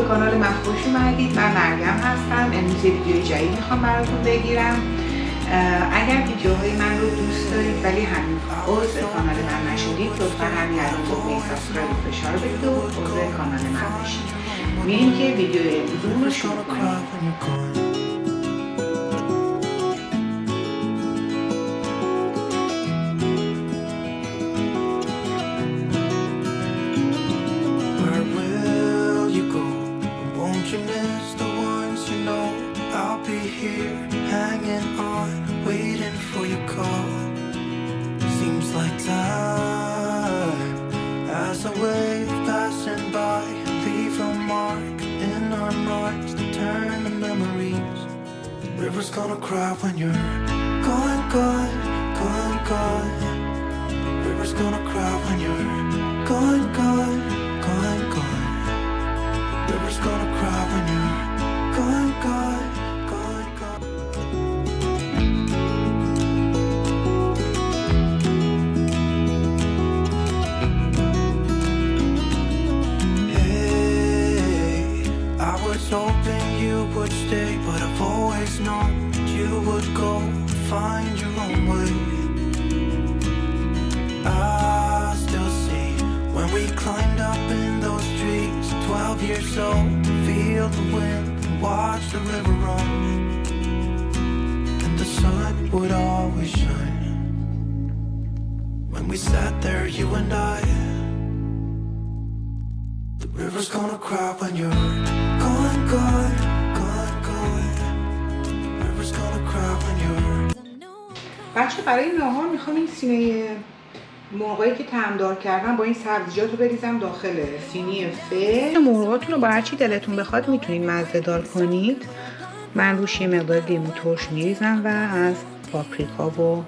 به کانال من خوش اومدید. من مریم هستم. امروز یه ویدیو جدید میخوام براتون بگیرم. اگر ویدیوهای من رو دوست دارید ولی هنوز عضو کانال من نشدید، لطفا همین الان دکمه سابسکرایب فشار بدید و عضو کانال من بشید. میریم که ویدیو امروز رو شروع کنیم. River's gonna cry when you're gone, gone, gone, gone. River's gonna cry when you're gone, gone, gone, gone. River's gonna cry when you're gone, gone, gone, gone. Hey, I was hoping you would stay, but I've always known you would go find your own way. I still see when we climbed up in those trees, 12 years old, to feel the wind and watch the river run, and the sun would always shine. When we sat there, you and I, the river's gonna cry when you're gone, gone. بچه برای ناهار میخوام این سینه مرغایی که طعمدار کردم با این سبزیجات رو بریزم داخل سینی فعل. مرغاتون رو با هرچی دلتون بخواد میتونید مزه دار کنید. من روش یه مقدار لیمو ترش میریزم و از پاپریکا و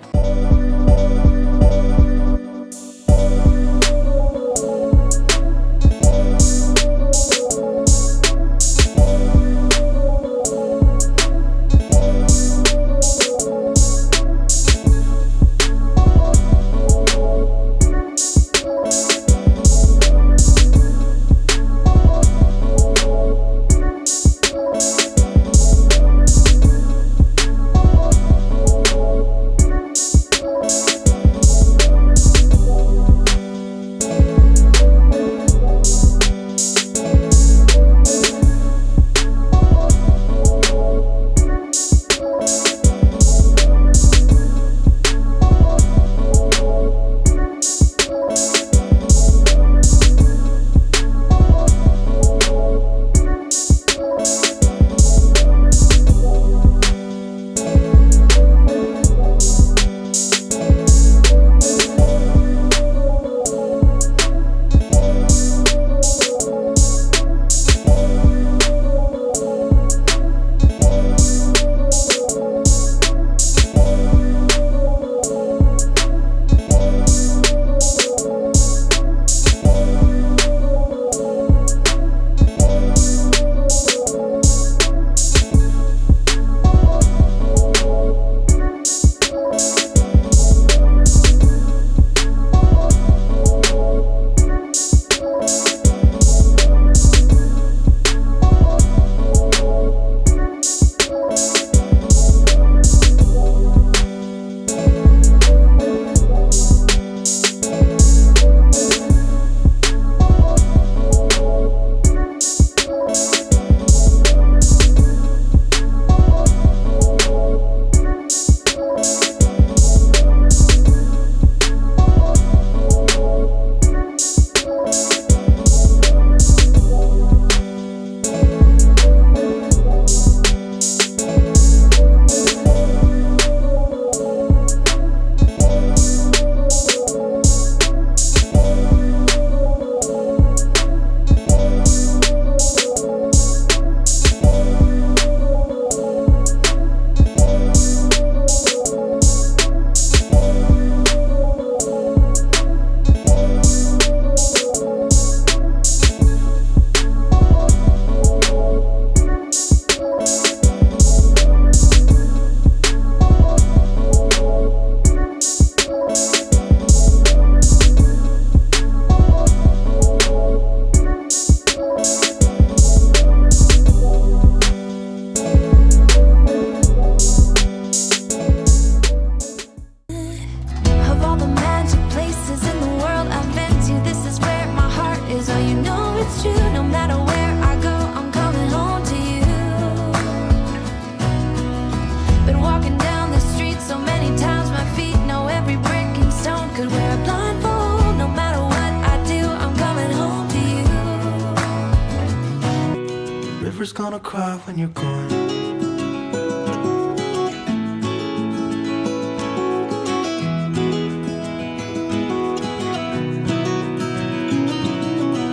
river's gonna cry when you're gone.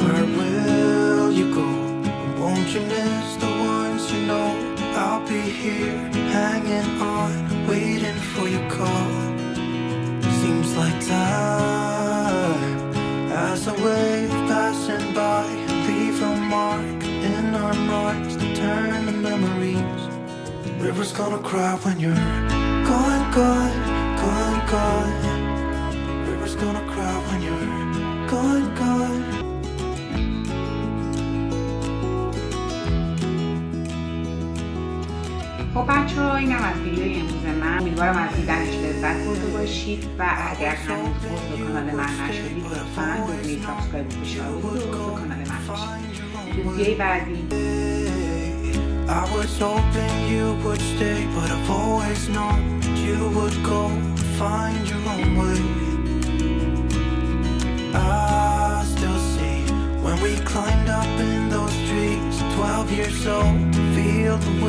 Where will you go? Won't you miss the ones you know? I'll be here, hanging on, waiting for your call. Seems like time as a wave passing by, leave a mark in our marks to turn to memories. River's gonna cry when you're gone, gone, gone, gone. River's gonna cry when you're gone, gone. خب بچه ها، اینم از ویدیوی امروز من. امیدوارم از دیدنش لذت برده باشید و اگر هنوز عضو کانال من نشدید لطفاً بدونید سابسکرایب و فشار بدید و عضو کانال من بشید. تو ویدیوی بعدی I was hoping you would stay, but I've always known you would go find your own way. I still see when we climbed up in those trees, 12 years old, to feel the wind.